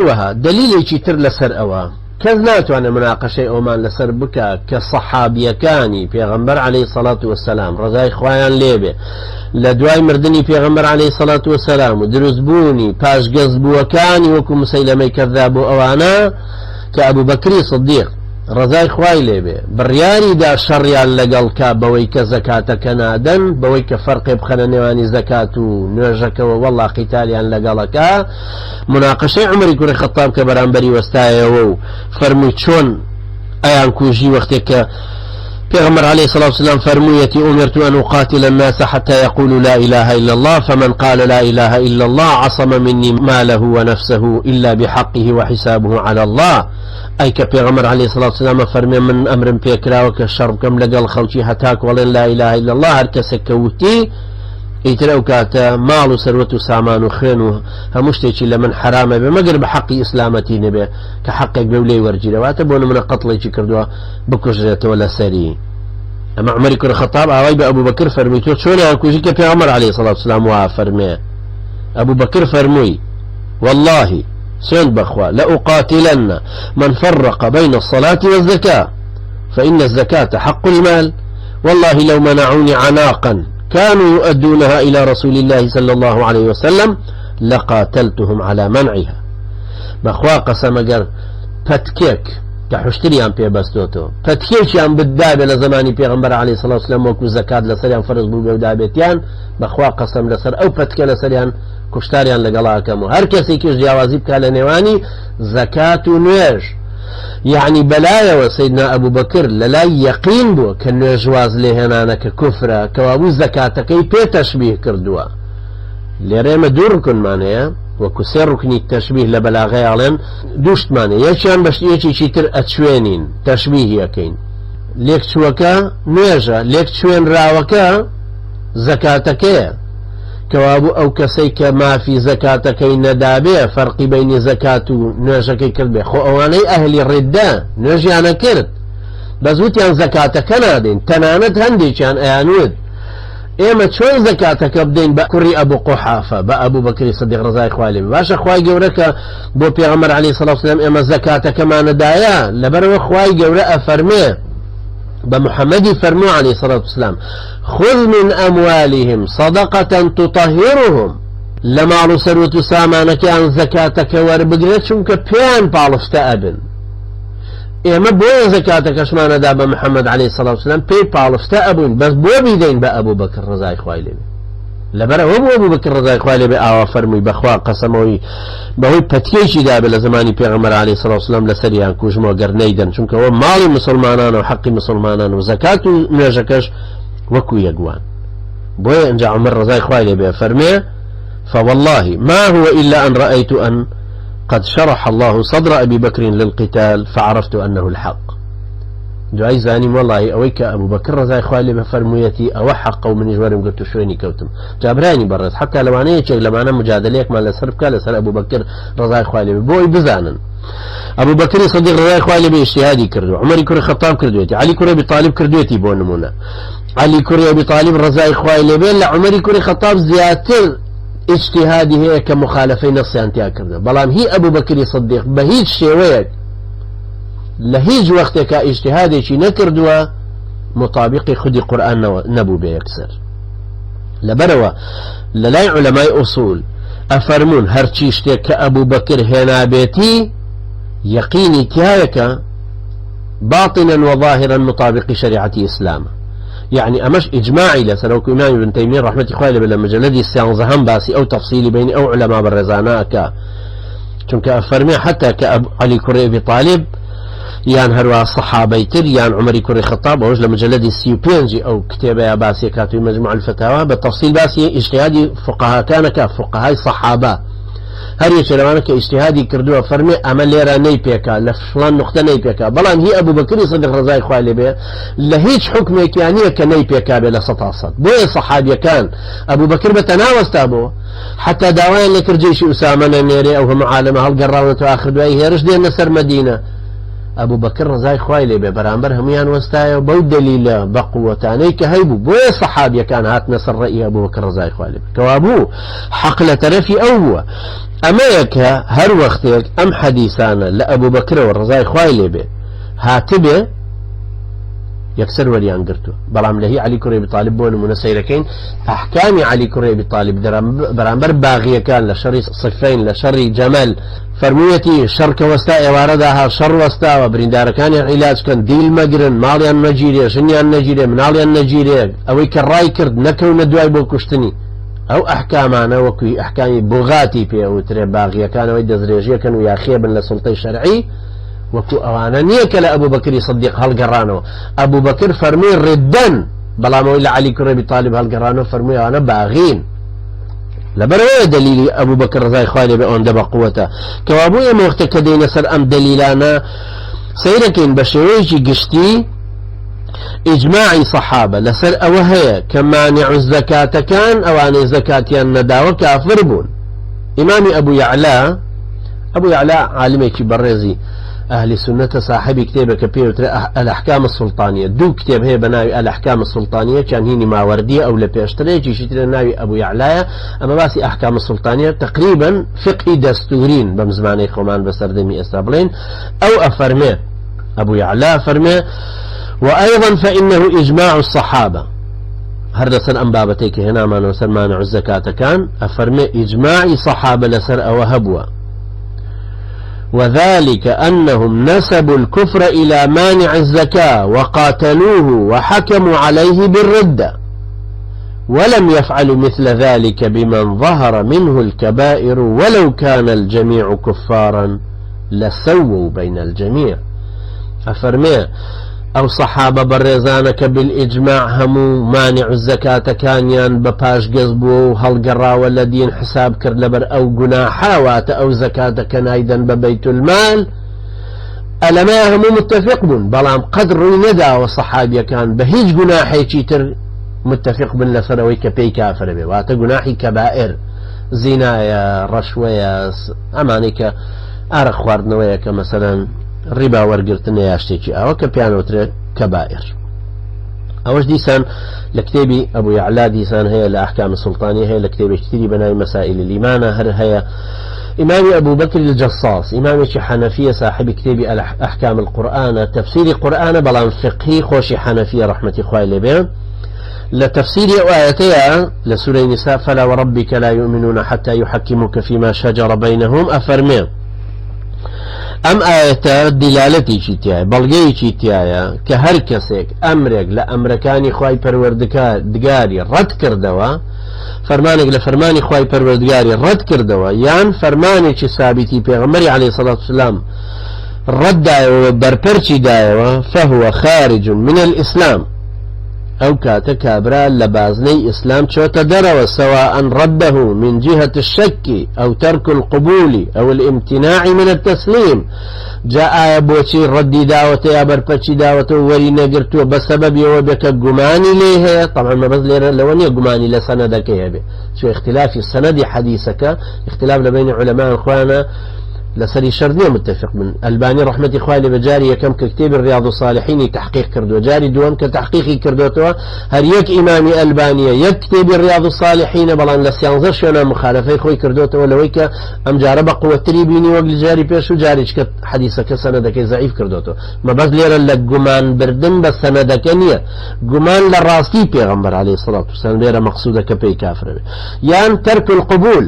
وها دليلي تر لسر أوا كذنات وانا مناقشة أومان لسر بكا كصحابية كاني پیغمبر عليه الصلاة والسلام رضاي خوايان ليبه لدواي مردني پیغمبر عليه الصلاة والسلام ودرزبوني باش قزبوكاني وكو مسيلمي كذابو أوانا كأبو بكري صديق رضاي خواي ليبه برياري دا شريان لقل كابوي كزكاة كنادن بوي كفرق بخنا نواني زكاة نوجك والله قتاليان لقلكا مناقشة عمري كوري خطاب كبرانبري وستايا فرمي شون ايان كوجي وقتك پیغمبر عليه الصلاة والسلام فرميتي أمرت أن أقاتل الناس حتى يقولوا لا إله إلا الله فمن قال لا إله إلا الله عصم مني ماله ونفسه إلا بحقه وحسابه على الله أي كبيغمبر عليه الصلاة والسلام فرمي من أمر بيكرا وكالشرب كم لقل خلشي هتاك ولن لا إله إلا الله هركسكوتي يترأو كاتا مال سروة سامان خينو همشتيشي لمن حرام بمقر بحق إسلامتي نبي كحقك بولي ورجي واتبون من قتل كردوا بكجرة ولا سري أما عمر كر خطاب أواي بأبو بكر فرميتو شون أنكوشي كبيغمبر عليه الصلاة والسلام وفرمي أبو بكر فرمي والله سند بخوا لأقاتلن من فرق بين الصلاة والزكاة فإن الزكاة حق المال والله لو منعوني عناقا كانوا يؤدونها إلى رسول الله صلى الله عليه وسلم لقاتلتهم على منعها بخوا قسم قر فتكيك كحشتريان بي بستوتو فتكيشيان بالدابة لزماني بيغمبر عليه الصلاة والسلام وكو زكاة لسريان فرز بو بودابتيان بخوا قسم لسر أو فتكي لسريان كشتاريان لقلاها كمو هر كسي كش جوازي بكا لنواني زكاة نويج يعني بلايا وسيدنا أبو بكر للاي يقين بو كنو جواز لهنانا ككفرة كوابو زكاة كي بي تشبيه كردوا لريم دوركن معناها وكسر ركني التشبيه لبلاغي علن دوشت معناها يشان باش يشي شتر أتشوينين تشبيه يكين ليك شوكا نويجا ليك شوين راوكا زكاة كي كوابو أو كسيك ما في زكاة كي ندابه فرق بين زكاة نوجكي كربه خو أواني أهل الردة نوجي أنا كرد بزوت يعني زكاة كنادين تنانت هندي كان أيانود إما شون زكاة كبدين بكري أبو قحافة بأبو بكر صديق رضاي خوالي باشا خواي جورك بو بيغمر عليه الصلاة والسلام إما زكاة كما ندايا لبرو خواي جورك فرميه بمحمد فرموا عليه الصلاة والسلام خذ من أموالهم صدقة تطهرهم لما رسلوا سامانك عن زكاتك وربقرتشم كبيان بالفت أبن إما بو زكاتك شمان داب محمد عليه الصلاة والسلام بي بالفت أبن بس بو بيدين بأبو بكر رضاي خوالي لبرا هو أبو بكر رضاي خوالي بآوا فرمي بخوا قسموي بهوي بتيشي داب لزماني بيغمر عليه الصلاة والسلام لسريان كوجمو قرنيدا شنك هو مالي مسلمانان وحقي مسلمانان وزكاة نجكش وكو يقوان بوي انجا عمر رضاي خوالي بفرمي فوالله ما هو إلا أن رأيت أن قد شرح الله صدر أبي بكر للقتال فعرفت أنه الحق جاي زاني والله أويك أبو بكر رضاي خوالي بفرميتي أو حق ومن جوارم قلت شويني كوتم جابراني برز حتى لو أنا يشيك لما أنا مجادليك ما لسرفك لسر أبو بكر رضاي خوالي بوي بزانا أبو بكر صديق رضاي خوالي باجتهادي كردو عمر كوري خطاب كردويتي علي كوري أبي طالب كردويتي بون نمونا علي كوري أبي طالب رضاي خوالي بين عمر كوري خطاب زيادتر اجتهادي هي كمخالفين نص انتيا كردو بلام هي أبو بكر صديق بهيج شيويك لهيج وقتك اجتهادي شي نكردوا مطابق خدي قرآن نبو بيكسر لبروا للاي علماء أصول أفرمون هرچيشتك كأبو بكر هنا بيتي يقيني تيايك باطنا وظاهرا مطابق شريعة إسلام يعني أمش إجماعي لسلوك إمام ابن تيمية رحمة خوالي بلا مجلدي السيانزهم باسي أو تفصيلي بين أو علماء بالرزاناك چونك أفرمي حتى كأبو علي كري أبي طالب يان هروا صحابي تر يان عمري كري خطاب وجه لمجلدي السيوبينجي أو كتابة باسي كاتو مجموع الفتاوى بالتفصيل باسي اجتهادي فقهاء كان كفقهاء صحابة هر يشلوانا كاجتهادي كردوها فرمي أما ليرا نيبيكا لفلان نقطة نيبيكا بلان هي أبو بكر صديق رضاي خوالي بيه لهيج حكمك يعني كنيبيكا بلا سطاصد بوي صحابي كان أبو بكر بتناوز تابو حتى داوين لكر جيش أسامة نيري أو هم عالم هالقراونة آخر دوائي هي رشدين نسر مدينة أبو بكر رضای خوای لێ بێ بەرامبەر هەمویان وەستایە بەو دلیلە بە قووەتانەی کە هەیبوو بۆیە سەحابیەکان هاتنە سەر ڕێی ئەبوو بەکر رضای خوای لێ بێ کەوا بوو حەق لە تەرەفی ئەو بووە ئەمەیە کە هەر وەختێک ئەم حەدیسانە لە ئەبوو بەکرەوە رضای خوای لێ بێ هاتبێ یەکسەر وەریان گرتووە بەڵام لەهی علی کوڕی ئەبی طالب بۆ نمونە سەیرەکەین ئەحکامی علی کوڕی ئەبی طالب بەرامبەر باغیەکان لە شەڕی سفین لە شەڕی جەمەل فەرموویەتی شەڕ کە وەستا ئێوارەدا ها شەڕ وەستاوە بریندارەکانیان عیلاجکەن دیل مەگرن ماڵیان مەگیرێ ژنیان نەگیرێ مناڵیان نەگیرێ ئەوەی کە ڕای کرد نەکەونە دوای بۆ کوشتنی ئەو ئەحکامانە وەکوی ئەحکامی بوغاتی پێوترێ باغیەکانەوەی دەزرێژیەکەن و یاخێبن لە سوڵتەی شەرعی وەکو ئەوانە نییە کە لە ئەبوو بەکری سەدیق هەڵگەڕانەوە ئەبوو بەکر فەرمووی ڕدەن بەڵامەوەی لە علی کوڕی ئەبی طالب هەڵگەڕانەوە فەرمووی ئەوانە باغین لەبەرەوەی دلیلی ئەبوو بەکر ڕضای خوای لێ بێ ئەوەندە بە قووەتە کەوا بوو ئێمە وەختە کە دێنە سەر ئەم دلیلانە سەیرەکەین بە شێوەیەکی گشتی ئیجماعی سەحابە لەسەر ئەوە هەیە کە مانع الزەکاتەکان ئەوانەی زەکاتیان نەداوە کافر بوون ئیمامی ئەبوو یعلا عالمێکی بەڕێزی ئەهلی سنەتە صاحبی کتێبە کە پێوترێ الأحكام السلطانية دوو کتێب هەیە بە ناوی الأحكام السلطانية چەند هینی ماوەردیە ئەو لە پێشترێکیشی ترە ناوی ئەبوو یعلایە ئەمە باسی ئەحکام السلطانية تقریبا فقهی دەستورین بەم زمانەی خۆمان بەسەردەمی ئێستا بڵێن ئەو ئەفەرمێ ئەبوو یعلا ئەفەرمێ وأيضا فإنه إجماع الصحابة هەر لەسەر ئەم بابەتەی کە هێنامانەوە سەر مانع الزەکاتەکان ئەفەرمێ ئیجماعی سەحابە لەسەر ئەوە هەبووە وذلك أنهم نسبوا الكفر إلى مانع الزكاة وقاتلوه وحكموا عليه بالردة ولم يفعلوا مثل ذلك بمن ظهر منه الكبائر ولو كان الجميع كفارا لسووا بين الجميع أفرمي أو صحابة برزانك بالإجماع همو مانع الزكاة كانيان بباش قزبو هالقرا والذين حساب كر لبر أو قناحا وات أو زكاة كان أيضا ببيت المال ألما همو متفق بن بلام قدر ندى وصحابي كان بهيج قناحي تر متفق بن لسروي كبي كافر بي وات قناحي كبائر زنايا رشويا أمانيك أرخ واردنويا كمثلا ڕیبا وەرگرتن یاشتێکی ئەوە کە پیانەوترێت کەبائر ئەوەش دیسان لە کتێبی ئەبوو یعلا دیسان هەیە لە ئەحکام السلطانیە هەیە لە کتێبێکی تری بەناوی مەسائل الإیمانە هەر هەیە ئیمامی ئەبوو بەکر الجەساس ئیمامێکی حەنەفیە صاحبی کتێبی ئەحکام القورئانە تەفسیری قورئانە بەڵام فقهی خۆشی حەنەفیە ڕەحمەتی خوای لێ بێ لە تفسير آياتها لسورة النساء فلا وربك لا يؤمنون حتى يحكموك فيما شجر بينهم أفرمي ئەم ئاەتە دیلالەتی چیتیایە بەڵگەی چیتیایە کە هەر کەسێک ئەمرێک لە ئەمرەکانی خوای پەروەردگاری ڕەت کردەوە فەرمانێک لە فەرمانی خوای پەروەردگاری ڕەت کردەوە یان فەرمانێکی سابیتی پێغەمبەری عەلەیهی سەڵاتو وسەلام ڕەتدایەوە بەرپەرچی دایەوە فەهوە خارج من الإسلام ئەو کاتە کابرا لە بازنەی ئیسلام چۆتە دەرەوە سواء رده من جهة الشك أو ترك القبول أو الامتناع من التسليم جاء بوشي ردي دعوته يا برپەرچی دعوته وري نەگرتووە بسبب وبك قماني ليه طبعا ما بس لوني قماني لسندك يبي شو اختلاف السند حديثك اختلاف بين علماء اخوانا لسري شرنية متفق من الباني رحمة إخواني بجاري كم ككتاب الرياض الصالحين تحقيق كردو جاري دوام كتحقيقي كردوتوا هر يك إمامي البانية يكتب الرياض الصالحين بلان لسيانزر شونا مخالفة إخوي كردوتوا ولويك أم جارب قوة تريبيني وقل جاري بيشو جاري كت حديثك سندك ضعيف كردوتوا ما بس ليرا لك قمان بردن بس سندك نية قمان للراستي بيغمبر عليه الصلاة والسلام ليرا مقصودك بي كافر يعني ترك القبول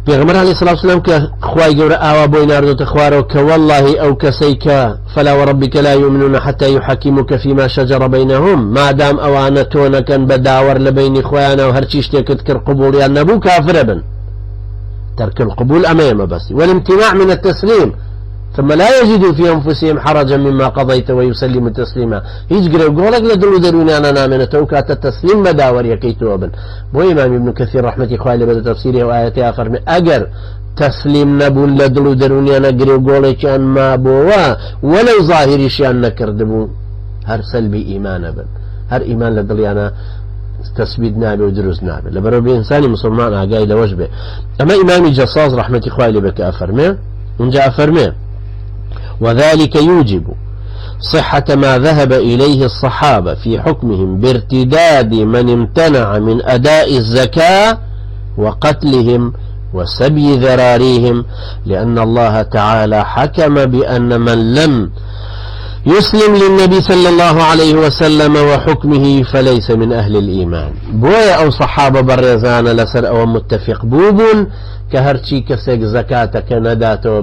پیغمبر علیه الصلاة والسلام که خوای گور آوا بوی ناردوت خوارو که والله او کسی که فلا وربك لا يؤمنون حتى يحكموك فيما شجر بينهم ما دام اوانه تونکن بداور لبین خوایانا و هرچیش تکت کر قبول یا نبو کافر بن ترك القبول امام بس والامتناع من التسليم ثم لا يجدوا في أنفسهم حرجا مما قضيت ويسلموا تسليما هيج قريب قولك لدلو دروني أنا نامنة توكات التسليم مداور يكيتوا ابن بو إمام ابن كثير رحمة إخوائي لبدا تفسيره وآياتها فرمي أقر تسليم نبون لدلو دروني أنا قريب قولك أن ما بوا ولو ظاهري شيئا نكردبو هر سلبي إيمان ابن هر إيمان لدلي أنا تسبيد نابي ودروز نابي لبرو بإنساني مسلمان أقايد وجبه أما إمامي جصاص رحمة إخوائي لبك أفرمي ونجا أفرمي وذلك يوجب صحة ما ذهب إليه الصحابة في حكمهم بارتداد من امتنع من أداء الزكاة وقتلهم وسبي ذراريهم، لأن الله تعالى حكم بأن من لم يسلم للنبي صلى الله عليه وسلم وحكمه فليس من أهل الإيمان. بويا أو صحابة برزان لسر أو متفق بوبون كهرشي كسيك زكاتك نداتو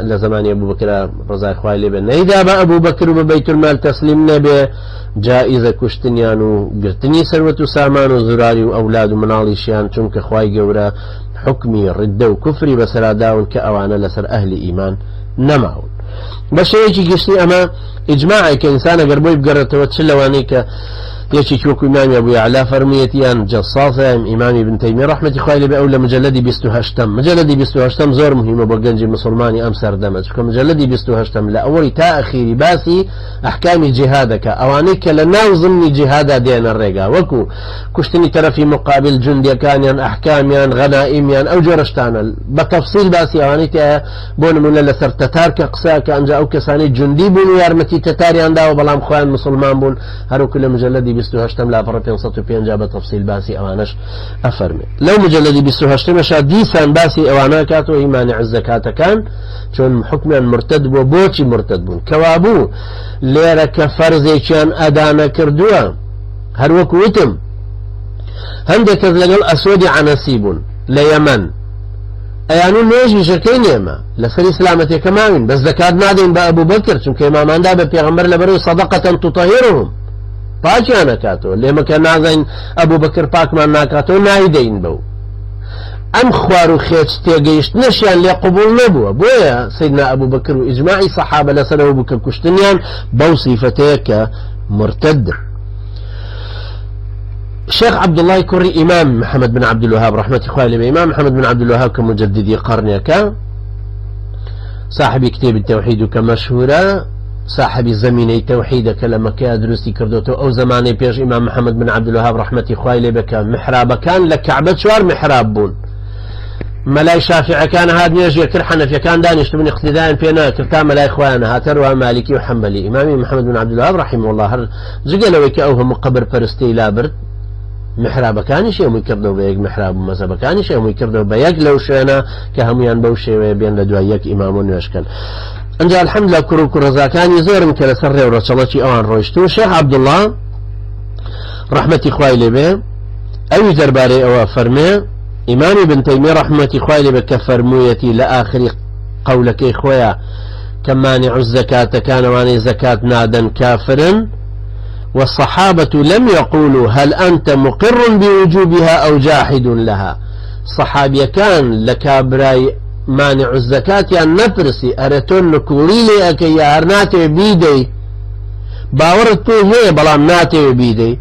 لزمان أبو بكر رضي الله عنه إذا أبو بكر ببيت المال تسليم نبي جائزة كشتنيان وقرتني سروة سامان وزراري وأولاد منالي شيان چونك خواي قورا حكمي ردة وكفري بسرا داون كأوانا لسر أهل إيمان نماون. بەشەیەکی گشتی ئەمە ئیجماعی کە ئینسانە گەربۆی بگەڕێتەوە چ لەوانەی کە یەکێکی وەکو ئیمامی ئەبوو یەعلا فەرموویەتیان جەساسە ئیمامی ابن تەیمیە ڕەحمەتی خوای لێبێ ئەو لە مجەلەدی 28 مجەلەدی 28 زۆر مهمە بۆ گەنجی مسلمانی ئەم سەردەمە چونکە مجەلەدی 28 لە ئەوەی تا ئەخیری باسی ئەحکامی جیهادەکە ئەوانەی کە لە ناو زمنی جیهادا دێنە ڕێگا وەکو کوشتنی تەرەفی مقابل جوندیەکانیان ئەحکامیان غەنائیمیان ئەو جۆرەشتانە بە تەفسیل باسی ئەوانەی تایە بۆ نمونە لەسەر تەتار کە قسە کە ئەنجا ئەو کەسانی جوندی بوون و یارمەتی تەتاریان داوە بەڵام خۆیان مسلمان بوون هەروەکو لە مجەلەدی 28 لا 550 بتفصيل باسي اوانش افرمي لو مجلد 28 مشا ديسان باسي اوانا كاتو ايمان الزكاة كان چون حكما مرتد وبوشي مرتد بون كوابو ليرا كفرزي كان ادانا كردوا هروك وتم هندك لقل اسودي عناسيبون ليمن ايانو نيجي شكين يما لسري سلامتي كمان بس زكاة نادين بأبو بكر چونك امامان دا ببيغمبر لبرو صدقة تطهيرهم پاکیان نکاتەوە لێمە کە نازین ئەبوو بەکر پاکمان ناکاتەوە نایدەین بەو ئەم خوار و خێچ تێگەیشت نەشیان لێ قبول نەبووە بۆیە سیدنا ئەبوو بەکر و ئیجماعی سەحابە لەسەرەوە بوو کە کوشتنیان بەو سیفەتەیە کە مرتد. شيخ عبد الله كوري إمام محمد بن عبد الوهاب رحمة الله عليه إمام محمد بن عبد الوهاب كمجددي قرنك صاحب كتاب التوحيد كمشهورة صاحب زمینەی تەوحیدەکە لە مەکە دروستی کردوتەوە ئەو زمانەی پێش ئیمام محەممەد بن عەبدول وەهاب ڕەحمەتی خوای لێ بکە محرابەکان لە کەعبە 4 محراب بوون مەلای شافعەکان هات نوێژی کرد حەنەفیەکان دانیشتبوون اقتیدایان پێ نەکرد تا مەلای خۆیان هاتە ڕوا مالکی و حەمبەلی ئیمامی محەممەد بن عەبدول وەهاب رحمه الله هەر جگەلەوەی کە ئەو هەموو قەبر پەرستی لابرد محرابەکانیش هەمووی کردەوە بە یەک محراب و مەزهبەکانیش هەمووی کردەوە بە یەک لەو شوێنە کە هەمویان بەو شێوەیە بێن لە دوای یەک ئیمام و نوێژکەن. انجا الحمد لله كروك الرزاكاني زورم كلا سر ورشلتي اوان روشتو شيخ عبد الله رحمتي خوالي به اي درباري او فرمي امام ابن تيمية رحمتي خوالي به كفرمويتي لاخر قولك اخويا كمانع الزكاة كان واني زكاة نادا كافرا والصحابة لم يقولوا هل انت مقر بوجوبها او جاحد لها صحابي كان لكابراي مانع الزكاة يعني نفرسي أرتون نكوري لي أكي يارناتي بيدي باورتو هي بلام ناتي بيدي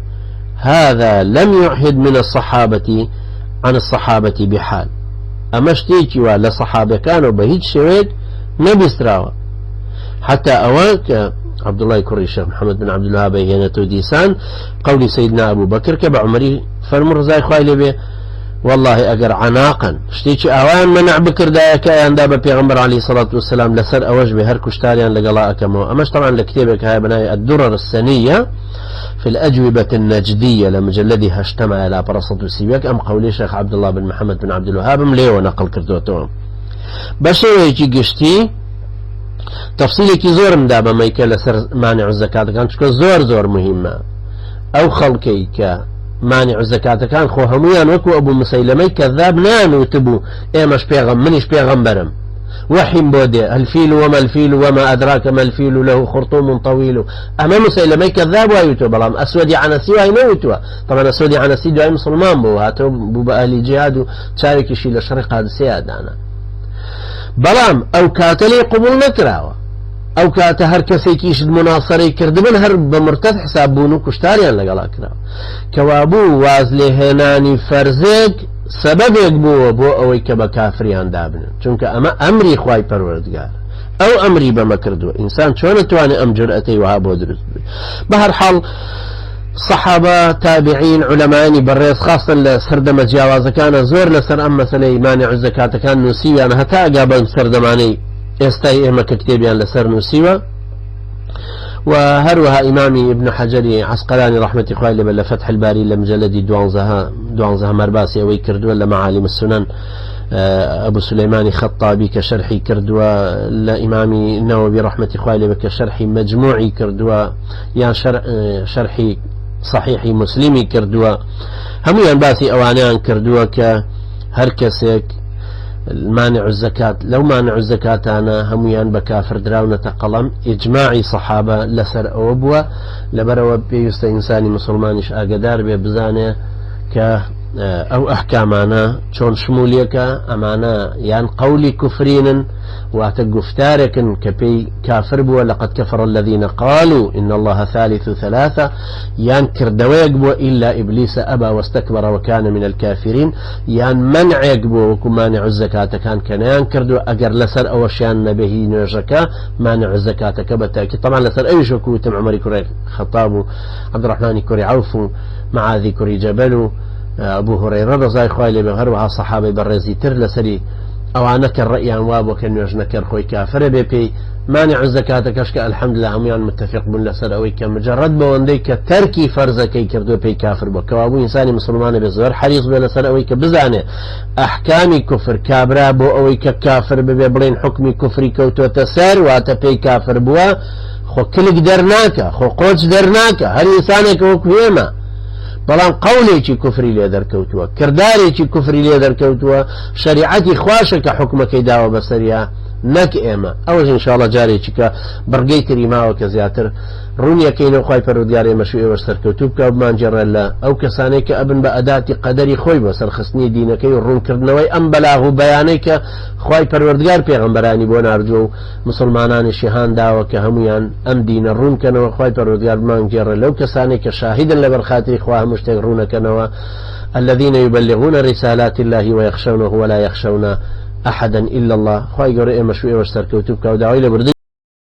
هذا لم يعهد من الصحابة عن الصحابة بحال أما اشتيكي ولا صحابة كانوا بهيج شويك نبستراوا حتى أواك عبد الله يكري الشيخ محمد بن عبد الوهاب هنا ديسان قولي سيدنا أبو بكر كبع عمري فرمر زي خوالي به والله أجر عناقا شتيش أوان منع بكر دايك أن دابا بيغمبر عليه الصلاة والسلام لسر أوج بهر كشتاريان لقلاء كمو أماش طبعا لكتابك هاي بناي الدرر السنية في الأجوبة النجدية لمجلدها اشتمع إلى برصة سيبيك أم قولي شيخ عبد الله بن محمد بن عبد الوهاب مليو نقل كردوتو بشويكي قشتي تفصيلك زور مدابا ما يكا لسر مانع الزكاة كانت زور مهمة أو خلقيك مانع الزكاة كان خو هميان وكو أبو مسيلمي كذاب نانو تبو إيماش منيش بيغمبرم وحيم بودي الفيل وما الفيل وما أدراك ما الفيل له خرطوم طويل أما مسيلمي كذاب وايوتو بلام أسودي عنسي واينوتو طبعا أسودي عنسي دعي مسلمان بو هاتو بو بأهلي جهاد تشارك شي لشرق هذا السيادانا بلام أو كاتلي قبول نكراوه او كاته هر کسی کیش مناصره کردبن هر بمرتد حساب بونو کشتاریان لگلا کرا کوابو واز لهنانی فرزق سبب يقبو بو اوي كبا كافريان دابن چونك اما امري خواي پروردگار او امري بمكردو انسان چون تواني ام جرأتي وهابو درست بهر حال صحابة تابعين علماء بريس خاصة لسردم جاواز كان زور لسر ام مسألة مانع الزكاة كان نسيوان هتا قابل سردماني ئێستای ئێمە کە کتێبیان لەسەر نووسیوە وهروها إمامي ابن حجر عسقلاني رحمة إخوائي لبل فتح الباري لمجلد دوانزها مرباسي أوي كردوا لمعالم السنن أبو سليمان خطابي كشرحي كردوا لإمامي النووي رحمة إخوائي لبل كشرحي مجموعي كردوا يعني شرحي صحيحي مسلمي كردوا هم ينباسي أوانيان كردوا كهركسك مانع الزكاة لو مانع الزكاة أنا هميان بكافر دراونة قلم إجماعي صحابة لسر أوبوا لبروا بيست إنساني مسلمانش أقدار ببزانه ك أو أحكامنا شون شموليك أمانا يعني قولي كفرين واتقفتارك كبي كافر بوا لقد كفر الذين قالوا إن الله ثالث ثلاثة يعني كردويق بوا إلا إبليس أبى واستكبر وكان من الكافرين يعني منع يقبوا وكمانع الزكاة كان ينكردوا أقر لسر أو شيان نبهي نرجكا مانع الزكاة كبتاكي طبعا لسر أي شكو تم عمري كوري خطاب عبد الرحمن كوري عوف معاذي كوري جبل أبو هريرة رضي الله عنه بهروها صحابة برزي تر لسري أو عنك الرأي عن وابو كان يجنكر خوي كافر بيبي مانع الزكاة كشك الحمد لله هم يعني متفق من لسر أوي كمجرد بونديك تركي فرزة كي كردو بي كافر بكوابو إنساني مسلمان بزور حريص بين لسر أوي كبزانه أحكامي كفر كابرا بو أوي كافر ببلين حكمي كفري كوتو تسار واتا بي كافر بوا خو كلك درناك خو قوش درناك هل إنسانك وكويما بلان قولي كفري لي دركوتوا كرداري كفري لي دركوتوا شريعتي خواشك حكمك داوا بسريا نك ايما اوج ان شاء الله جاري چكا برقيت ريما وكزياتر رونيا كينو خوي فرودياري مشوي وسركوتوب كابمان جرلا او كسانيك ابن بادات قدري خوي بسر خصني دينك يرون كرنوي ام بلاغ بيانيك خوي پروردگار پیغمبراني بو نارجو مسلمانان شيهان داوا كهميان ام دين الرون كنو خوي پروردگار مان جرلا لو كسانيك شاهدا لبرخاتي خواه مشتغرون كنوا الذين يبلغون رسالات الله ويخشونه ولا يخشون أحدا إلا الله خواهي قرئ مشوئي واشتركوتوب كوداوي لبردي